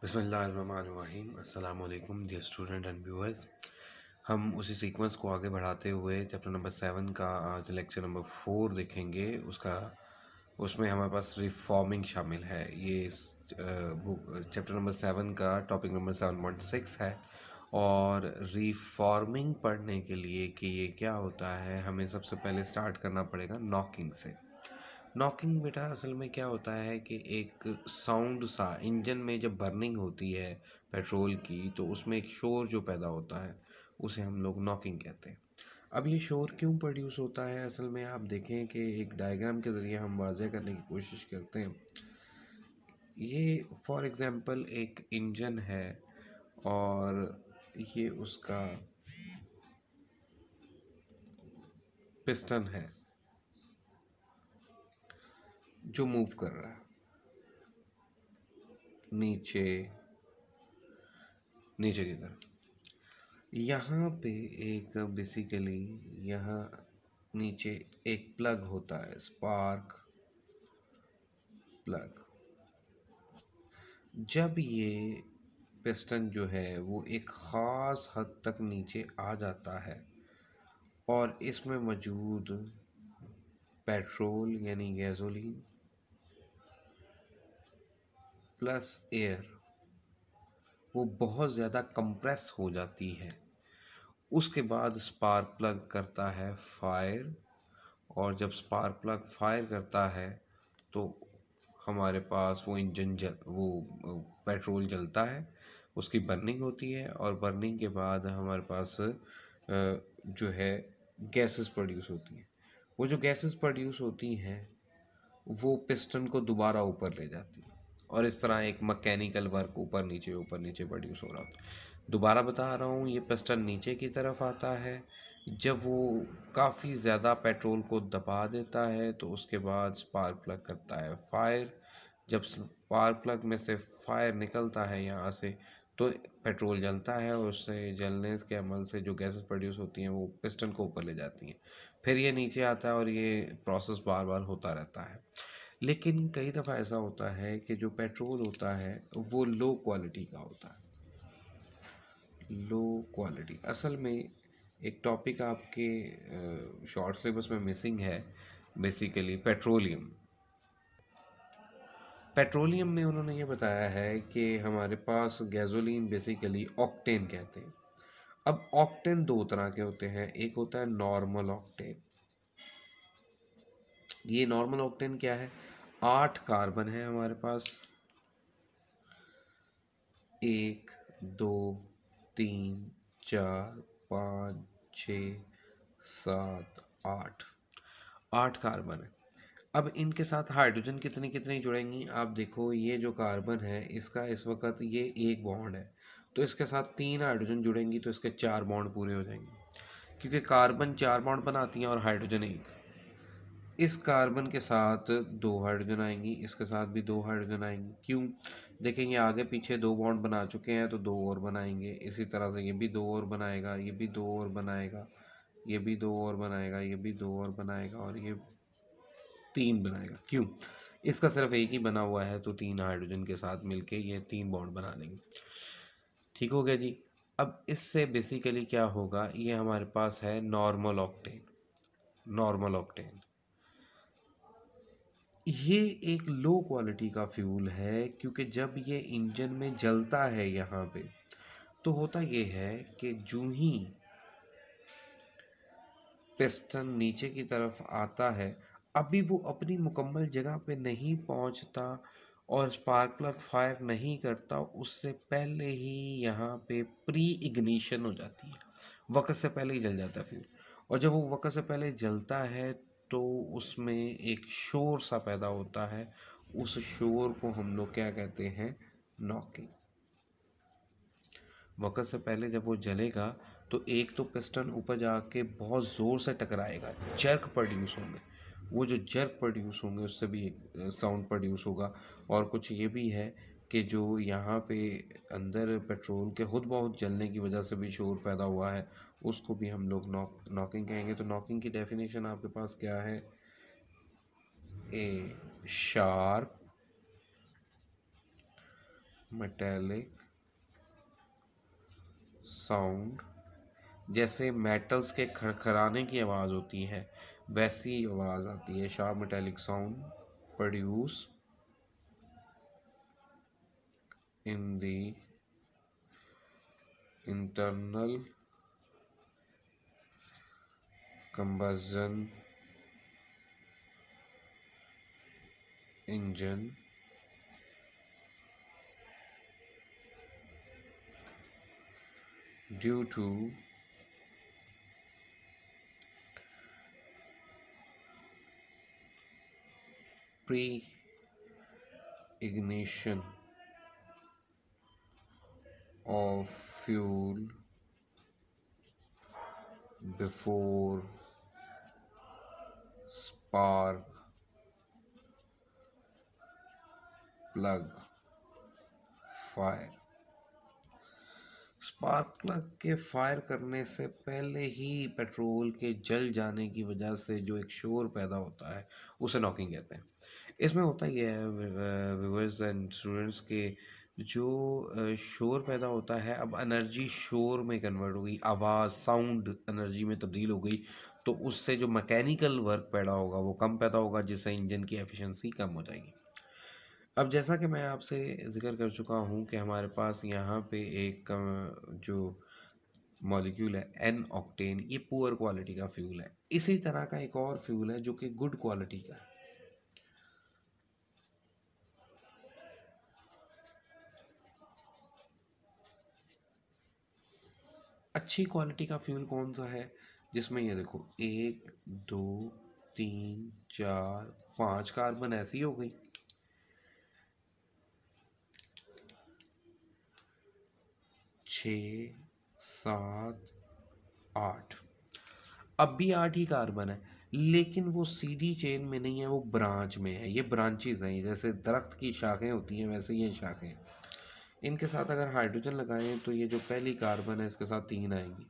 बिस्मिल्लाहिर्रहमानिर्रहीम। अस्सलाम वालेकुम डियर स्टूडेंट एंड व्यूअर्स। हम उसी सीक्वेंस को आगे बढ़ाते हुए चैप्टर नंबर 7 का आज लेक्चर नंबर 4 देखेंगे। उसमें हमारे पास रिफॉर्मिंग शामिल है। ये इस बुक चैप्टर नंबर 7 का टॉपिक नंबर 7.6 है। और रिफॉर्मिंग पढ़ने के लिए कि ये क्या होता है, हमें सबसे पहले स्टार्ट करना पड़ेगा नॉकिंग से। नॉकिंग बेटा असल में क्या होता है कि एक साउंड सा इंजन में जब बर्निंग होती है पेट्रोल की, तो उसमें एक शोर जो पैदा होता है उसे हम लोग नॉकिंग कहते हैं। अब ये शोर क्यों प्रोड्यूस होता है, असल में आप देखें कि एक डायग्राम के ज़रिए हम वाज़ह करने की कोशिश करते हैं। ये फॉर एग्ज़ाम्पल एक इंजन है और ये उसका पिस्टन है जो मूव कर रहा है नीचे नीचे की तरफ। यहाँ पे एक बेसिकली यहाँ नीचे एक प्लग होता है, स्पार्क प्लग। जब ये पिस्टन जो है वो एक ख़ास हद तक नीचे आ जाता है और इसमें मौजूद पेट्रोल यानी गैसोलीन प्लस एयर वो बहुत ज़्यादा कंप्रेस हो जाती है। उसके बाद स्पार्क प्लग करता है फायर, और जब स्पार्क प्लग फायर करता है तो हमारे पास वो इंजन वो पेट्रोल जलता है, उसकी बर्निंग होती है और बर्निंग के बाद हमारे पास जो है गैसेस प्रोड्यूस होती हैं। वो जो गैसेस प्रोड्यूस होती हैं वो पिस्टन को दोबारा ऊपर ले जाती है और इस तरह एक मैकेनिकल वर्क ऊपर नीचे प्रोड्यूस हो रहा होता है। दोबारा बता रहा हूँ, ये पिस्टन नीचे की तरफ आता है जब वो काफ़ी ज़्यादा पेट्रोल को दबा देता है, तो उसके बाद स्पार्क प्लग करता है फायर। जब स्पार्क प्लग में से फायर निकलता है यहाँ से, तो पेट्रोल जलता है और उससे जलने के अमल से जो गैसेस प्रोड्यूस होती हैं वो पिस्टन को ऊपर ले जाती हैं। फिर ये नीचे आता है और ये प्रोसेस बार बार होता रहता है। लेकिन कई दफ़ा ऐसा होता है कि जो पेट्रोल होता है वो लो क्वालिटी का होता है। लो क्वालिटी असल में एक टॉपिक आपके शॉर्ट सिलेबस में मिसिंग है, बेसिकली पेट्रोलियम। पेट्रोलियम में उन्होंने ये बताया है कि हमारे पास गैसोलीन बेसिकली ऑक्टेन कहते हैं। अब ऑक्टेन दो तरह के होते हैं, एक होता है नॉर्मल ऑक्टेन। ये नॉर्मल ऑक्टेन क्या है, 8 कार्बन है हमारे पास, 1 2 3 4 5 6 7 8 8 कार्बन है। अब इनके साथ हाइड्रोजन कितनी कितनी जुड़ेंगी, आप देखो ये जो कार्बन है इसका इस वक्त ये एक बॉन्ड है, तो इसके साथ 3 हाइड्रोजन जुड़ेंगी तो इसके 4 बॉन्ड पूरे हो जाएंगे, क्योंकि कार्बन 4 बॉन्ड बनाती हैं और हाइड्रोजन एक। इस कार्बन के साथ 2 हाइड्रोजन आएंगी, इसके साथ भी 2 हाइड्रोजन आएंगी। क्यों, देखेंगे आगे पीछे 2 बॉन्ड बना चुके हैं तो 2 और बनाएंगे। इसी तरह से ये भी 2 और बनाएगा, ये भी 2 और बनाएगा, ये भी 2 और बनाएगा, ये भी 2 और बनाएगा और ये 3 बनाएगा। क्यों, इसका सिर्फ एक ही बना हुआ है तो 3 हाइड्रोजन के साथ मिलके ये 3 बॉन्ड बना लेंगे। ठीक हो गया जी। अब इससे बेसिकली क्या होगा, ये हमारे पास है नॉर्मल ऑक्टेन। नॉर्मल ऑक्टेन ये एक लो क्वालिटी का फ्यूल है, क्योंकि जब ये इंजन में जलता है यहाँ पे तो होता ये है कि जूं ही पिस्टन नीचे की तरफ आता है, अभी वो अपनी मुकम्मल जगह पे नहीं पहुंचता और स्पार्क प्लग फायर नहीं करता, उससे पहले ही यहाँ पे प्री इग्निशन हो जाती है, वक्त से पहले ही जल जाता है फ्यूल। और जब वो वक्त से पहले जलता है तो उसमें एक शोर सा पैदा होता है, उस शोर को हम लोग क्या कहते हैं, नॉकिंग। वक्त से पहले जब वो जलेगा तो एक तो पिस्टन ऊपर जाके बहुत ज़ोर से टकराएगा, जर्क प्रोड्यूस होंगे, वो जो जर्क प्रोड्यूस होंगे उससे भी एक साउंड प्रोड्यूस होगा। और कुछ ये भी है कि जो यहाँ पे अंदर पेट्रोल के खुद बहुत जलने की वजह से भी शोर पैदा हुआ है, उसको भी हम लोग नॉकिंग कहेंगे। तो नॉकिंग की डेफिनेशन आपके पास क्या है, ए शार्प मेटेलिक साउंड, जैसे मेटल्स के खड़खड़ाने की आवाज़ होती है वैसी आवाज़ आती है। Sharp metallic sound produce in the internal combustion engine due to pre-ignition of fuel before spark plug fire। Spark plug के फायर करने से पहले ही पेट्रोल के जल जाने की वजह से जो एक शोर पैदा होता है उसे नॉकिंग कहते हैं। इसमें होता ही है व्यूअर्स एंड स्टूडेंट्स के जो शोर पैदा होता है अब एनर्जी शोर में कन्वर्ट हो गई, आवाज़ साउंड एनर्जी में तब्दील हो गई, तो उससे जो मैकेनिकल वर्क पैदा होगा वो कम पैदा होगा, जिससे इंजन की एफिशिएंसी कम हो जाएगी। अब जैसा कि मैं आपसे ज़िक्र कर चुका हूँ कि हमारे पास यहाँ पे एक जो मॉलिक्यूल है एन ऑक्टेन, ये पुअर क्वालिटी का फ्यूल है। इसी तरह का एक और फ्यूल है जो कि गुड क्वालिटी का है। अच्छी क्वालिटी का फ्यूल कौन सा है? जिसमें ये देखो 1 2 3 4 5 कार्बन ऐसी हो गई, 6 7 8, अब भी 8 ही कार्बन है, लेकिन वो सीधी चेन में नहीं है, वो ब्रांच में है। ये ब्रांचेस हैं, जैसे दरख्त की शाखें होती हैं वैसे ये शाखें। इनके साथ अगर हाइड्रोजन लगाएं तो ये जो पहली कार्बन है इसके साथ 3 आएंगी,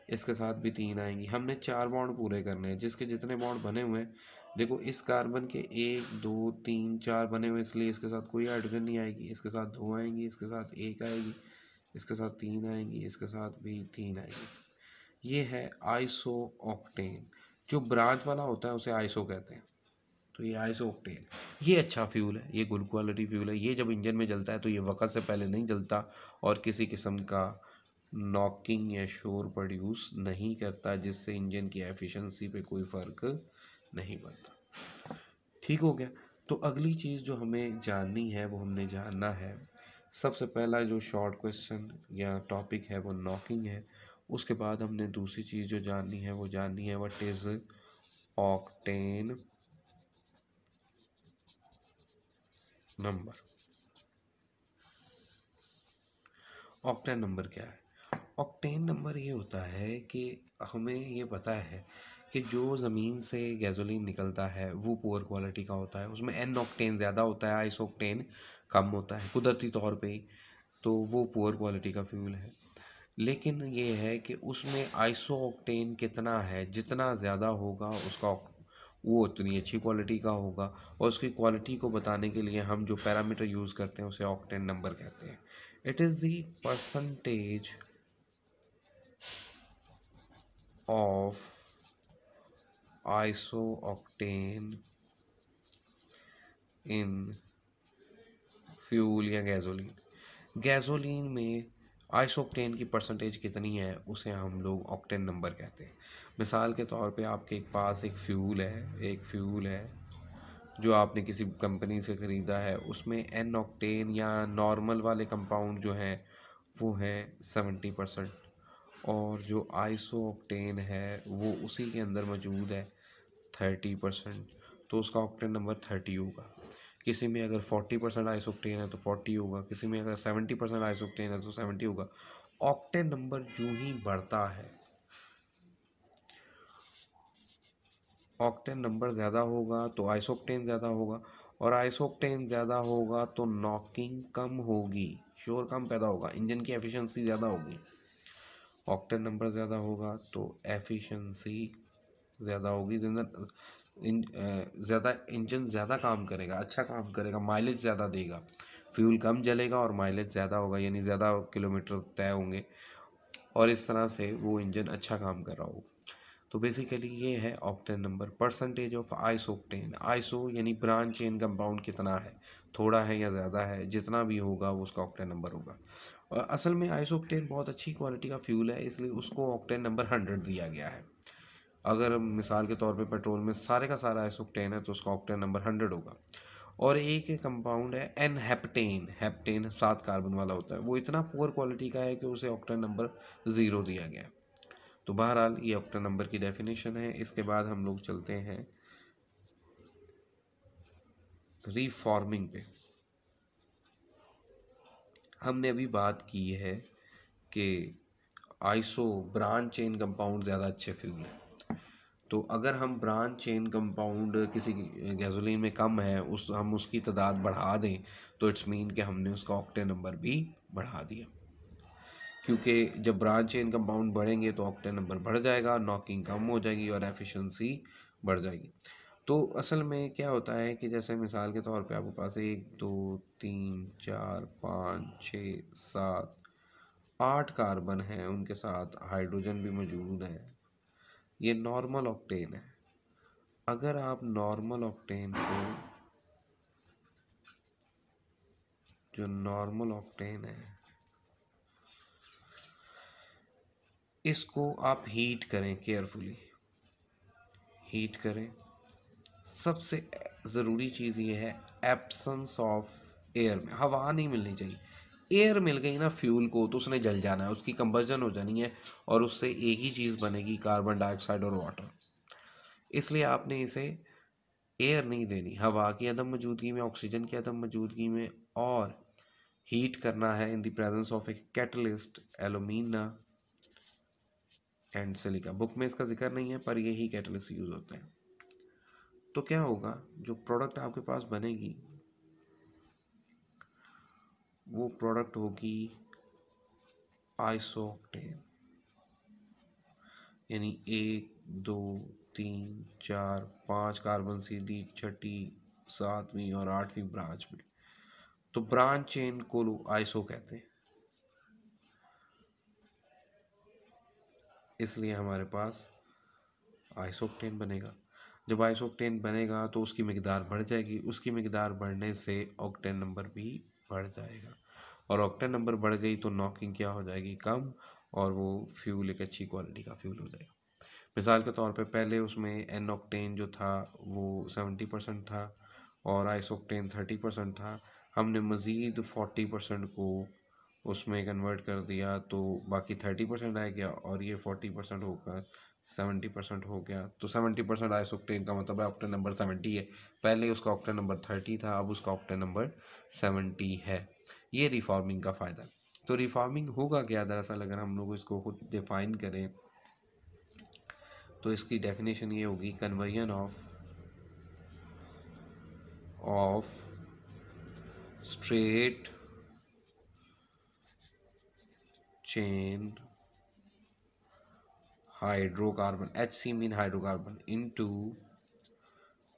इसके साथ भी 3 आएंगी। हमने 4 बॉन्ड पूरे करने हैं, जिसके जितने बॉन्ड बने हुए हैं देखो, इस कार्बन के 1 2 3 4 बने हुए, इसलिए इसके साथ कोई हाइड्रोजन नहीं आएगी। इसके साथ 2 आएंगी, इसके साथ 1 आएगी, इसके साथ 3 आएंगी, इसके साथ भी 3 आएंगी। ये है आइसो ऑक्टेन। जो ब्रांच वाला होता है उसे आइसो कहते हैं, तो ये आइसो ऑक्टेन ये अच्छा फ्यूल है, ये गुड क्वालिटी फ्यूल है। ये जब इंजन में जलता है तो ये वक़्त से पहले नहीं जलता और किसी किस्म का नॉकिंग या शोर प्रोड्यूस नहीं करता, जिससे इंजन की एफिशिएंसी पे कोई फ़र्क नहीं पड़ता। ठीक हो गया। तो अगली चीज़ जो हमें जाननी है वो हमने जानना है, सबसे पहला जो शॉर्ट क्वेश्चन या टॉपिक है वो नॉकिंग है। उसके बाद हमने दूसरी चीज़ जो जाननी है वो जाननी है what is octane number. Octane number क्या है? ऑक्टेन नंबर ये होता है कि हमें ये पता है कि जो ज़मीन से गैसोलीन निकलता है वो पुअर क्वालिटी का होता है, उसमें एन ऑक्टेन ज़्यादा होता है, आइसो ऑक्टेन कम होता है कुदरती तौर पे ही, तो वो पुअर क्वालिटी का फ्यूल है। लेकिन ये है कि उसमें आइसो ऑक्टेन कितना है, जितना ज़्यादा होगा उसका वो उतनी अच्छी क्वालिटी का होगा, और उसकी क्वालिटी को बताने के लिए हम जो पैरामीटर यूज़ करते हैं उसे ऑक्टेन नंबर कहते हैं। It is the percentage of isooctane in fuel या गैसोलीन। गैसोलीन में आइसोक्टेन की परसेंटेज कितनी है उसे हम लोग ऑक्टेन नंबर कहते हैं। मिसाल के तौर पे आपके पास एक फ्यूल है जो आपने किसी कंपनी से ख़रीदा है, उसमें एन ऑक्टेन या नॉर्मल वाले कंपाउंड जो हैं वो हैं 70%, और जो आइसो ऑक्टेन है वो उसी के अंदर मौजूद है 30%, तो उसका ऑक्टेन नंबर 30 होगा। किसी में अगर 40% आइसोक्टेन है तो 40 होगा, किसी में अगर 70% आइसोक्टेन है तो 70 होगा। ऑक्टेन नंबर जो ही बढ़ता है, ऑक्टेन नंबर ज़्यादा होगा तो आइसोक्टेन ज़्यादा होगा, और आइसोक्टेन ज़्यादा होगा तो नॉकिंग कम होगी, शोर कम पैदा होगा, इंजन की एफिशिएंसी ज़्यादा होगी। ऑक्टेन नंबर ज़्यादा होगा तो एफिशिएंसी ज़्यादा होगी, ज़्यादा इंजन ज़्यादा काम करेगा, अच्छा काम करेगा, माइलेज ज़्यादा देगा, फ्यूल कम जलेगा और माइलेज ज़्यादा होगा, यानी ज़्यादा किलोमीटर तय होंगे और इस तरह से वो इंजन अच्छा काम कर रहा हो। तो बेसिकली ये है octane number, percentage of isooctane. Iso यानी ब्रांच चेन कंपाउंड कितना है, थोड़ा है या ज़्यादा है, जितना भी होगा वो उसका ऑक्टेन नंबर होगा। और असल में आइसोक्टेन बहुत अच्छी क्वालिटी का फ्यूल है, इसलिए उसको ऑक्टेन नंबर 100 दिया गया है। अगर मिसाल के तौर पे पेट्रोल में सारे का सारा आइसोक्टेन है तो उसका ऑक्टेन नंबर 100 होगा। और एक कंपाउंड है एन हेप्टेन, हेप्टेन 7 कार्बन वाला होता है, वो इतना पुअर क्वालिटी का है कि उसे ऑक्टेन नंबर 0 दिया गया है। तो बहरहाल ये ऑक्टेन नंबर की डेफिनेशन है। इसके बाद हम लोग चलते हैं रीफॉर्मिंग पे। हमने अभी बात की है कि आइसो ब्रांच चेन कंपाउंड ज़्यादा अच्छे फ्यूल हैं। तो अगर हम ब्रांच चेन कंपाउंड किसी गैसोलीन में कम है, हम उसकी तादाद बढ़ा दें तो इट्स मीन कि हमने उसका ऑक्टेन नंबर भी बढ़ा दिया, क्योंकि जब ब्रांच चेन कंपाउंड बढ़ेंगे तो ऑक्टेन नंबर बढ़ जाएगा, नॉकिंग कम हो जाएगी और एफिशिएंसी बढ़ जाएगी। तो असल में क्या होता है कि जैसे मिसाल के तौर पे आपके पास 1 2 3 4 5 6 7 8 कार्बन हैं, उनके साथ हाइड्रोजन भी मौजूद है, ये नॉर्मल ऑक्टेन है। अगर आप नॉर्मल ऑक्टेन को, जो नॉर्मल ऑक्टेन है, इसको आप हीट करें, केयरफुली हीट करें। सबसे ज़रूरी चीज़ ये है एब्सेंस ऑफ एयर में, हवा नहीं मिलनी चाहिए। एयर मिल गई ना फ्यूल को तो उसने जल जाना है, उसकी कंबशन हो जानी है और उससे एक ही चीज़ बनेगी, कार्बन डाइऑक्साइड और वाटर। इसलिए आपने इसे एयर नहीं देनी, हवा की अदम मौजूदगी में, ऑक्सीजन की अदम मौजूदगी में, और हीट करना है in the presence of a catalyst, alumina and silica. Book में इसका जिक्र नहीं है पर यही कैटलिस्ट यूज़ होते हैं। तो क्या होगा, जो प्रोडक्ट आपके पास बनेगी वो प्रोडक्ट होगी आइसोक्टेन, यानी 1 2 3 4 5 कार्बन सीधी, छठी 7वीं और 8वीं ब्रांच में। तो ब्रांच चेन को आइसो कहते हैं, इसलिए हमारे पास आइसोक्टेन बनेगा। जब आइसोक्टेन बनेगा तो उसकी मिकदार बढ़ जाएगी, उसकी मिकदार बढ़ने से ऑक्टेन नंबर भी बढ़ जाएगा, और ऑक्टेन नंबर बढ़ गई तो नॉकिंग क्या हो जाएगी, कम, और वो फ्यूल एक अच्छी क्वालिटी का फ्यूल हो जाएगा। मिसाल के तौर पे पहले उसमें एन ऑक्टेन जो था वो 70% था और आइसोक्टेन 30% था। हमने मज़ीद 40% को उसमें कन्वर्ट कर दिया तो बाकी 30% आ गया, और ये 40% होकर 70% हो गया। तो 70% आइसोक्टेन का मतलब है ऑक्टेन नंबर 70 है। पहले उसका ऑक्टेन नंबर 30 था, अब उसका ऑक्टेन नंबर 70 है। ये रिफॉर्मिंग का फ़ायदा है। तो रिफॉर्मिंग होगा क्या दरअसल, अगर हम लोग इसको खुद डिफाइन करें तो इसकी डेफिनेशन ये होगी, conversion of straight chain hydrocarbon, HC mean hydrocarbon, into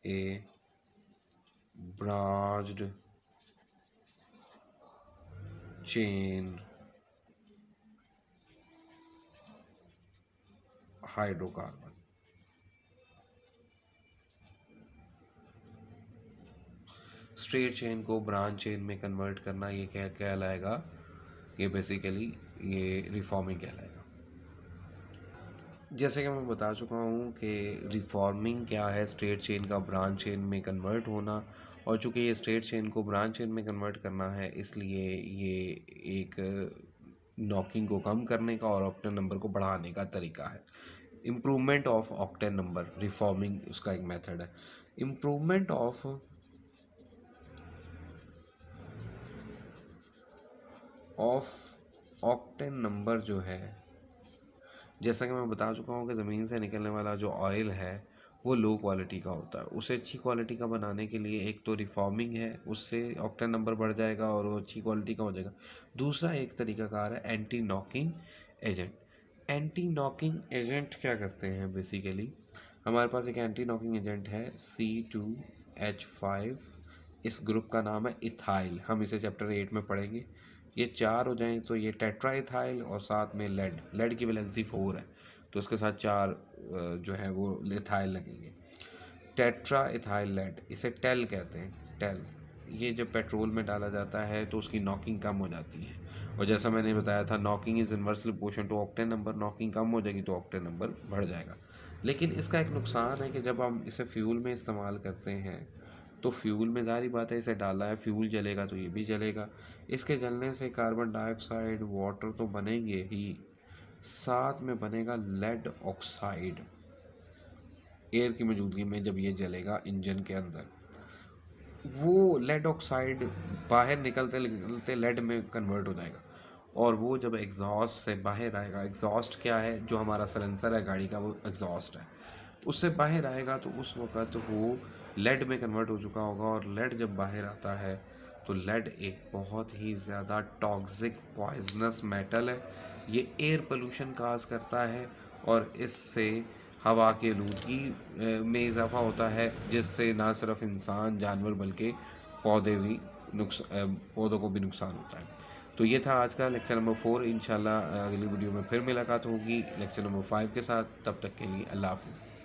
A branched chain hydrocarbon. Straight chain को ब्रांच चेन में कन्वर्ट करना, ये क्या कहलाएगा, ये बेसिकली ये रिफॉर्मिंग कहलाएगा। जैसे कि मैं बता चुका हूँ कि रिफॉर्मिंग क्या है, स्ट्रेट चेन का ब्रांच चेन में कन्वर्ट होना, और चूँकि ये स्ट्रेट चेन को ब्रांच चेन में कन्वर्ट करना है इसलिए ये एक नॉकिंग को कम करने का और ऑक्टेन नंबर को बढ़ाने का तरीका है। Improvement of octane number, reforming उसका एक मेथड है। इम्प्रूवमेंट ऑफ ऑक्टेन नंबर जो है, जैसा कि मैं बता चुका हूँ कि ज़मीन से निकलने वाला जो ऑयल है वो लो क्वालिटी का होता है। उसे अच्छी क्वालिटी का बनाने के लिए एक तो रिफॉर्मिंग है, उससे ऑक्टेन नंबर बढ़ जाएगा और वो अच्छी क्वालिटी का हो जाएगा। दूसरा एक तरीकाकार है anti knocking agent. Anti knocking agent क्या करते हैं, बेसिकली हमारे पास एक एंटी नॉकिंग एजेंट है C2H5, इस ग्रुप का नाम है इथाइल, हम इसे चैप्टर 8 में पढ़ेंगे। ये 4 हो जाएं तो ये टेट्रा इथाइल और साथ में लेड की वैलेंसी 4 है, तो उसके साथ 4 जो है वो इथाइल लगेंगे। टेट्रा इथाइल लेड, इसे टेल कहते हैं, टेल। ये जब पेट्रोल में डाला जाता है तो उसकी नॉकिंग कम हो जाती है, और जैसा मैंने बताया था knocking is inversely proportional to octane number, knocking कम हो जाएगी तो ऑक्टेन नंबर बढ़ जाएगा। लेकिन इसका एक नुकसान है कि जब हम इसे फ्यूल में इस्तेमाल करते हैं तो फ्यूल में ज़ाहिर बात है इसे डाला है, फ्यूल जलेगा तो ये भी जलेगा, इसके जलने से कार्बन डाइऑक्साइड वाटर तो बनेंगे ही, साथ में बनेगा लेड ऑक्साइड एयर की मौजूदगी में। जब ये जलेगा इंजन के अंदर, वो लेड ऑक्साइड बाहर निकलते निकलते लेड में कन्वर्ट हो जाएगा, और वो जब एग्जॉस्ट से बाहर आएगा, एग्जॉस्ट क्या है, जो हमारा सलेंसर है गाड़ी का वो एग्जॉस्ट है, उससे बाहर आएगा तो उस वक़्त वो लेड में कन्वर्ट हो चुका होगा। और लेड जब बाहर आता है तो लेड एक बहुत ही ज़्यादा टॉक्सिक पॉइजनस मेटल है, ये एयर पोल्यूशन काज करता है, और इससे हवा की आलूदगी में इजाफा होता है, जिससे ना सिर्फ इंसान जानवर बल्कि पौधों को भी नुकसान होता है। तो ये था आज का लेक्चर नंबर 4। इंशाल्लाह अगली वीडियो में फिर मुलाकात होगी लेक्चर नंबर 5 के साथ। तब तक के लिए अल्लाह हाफिज़।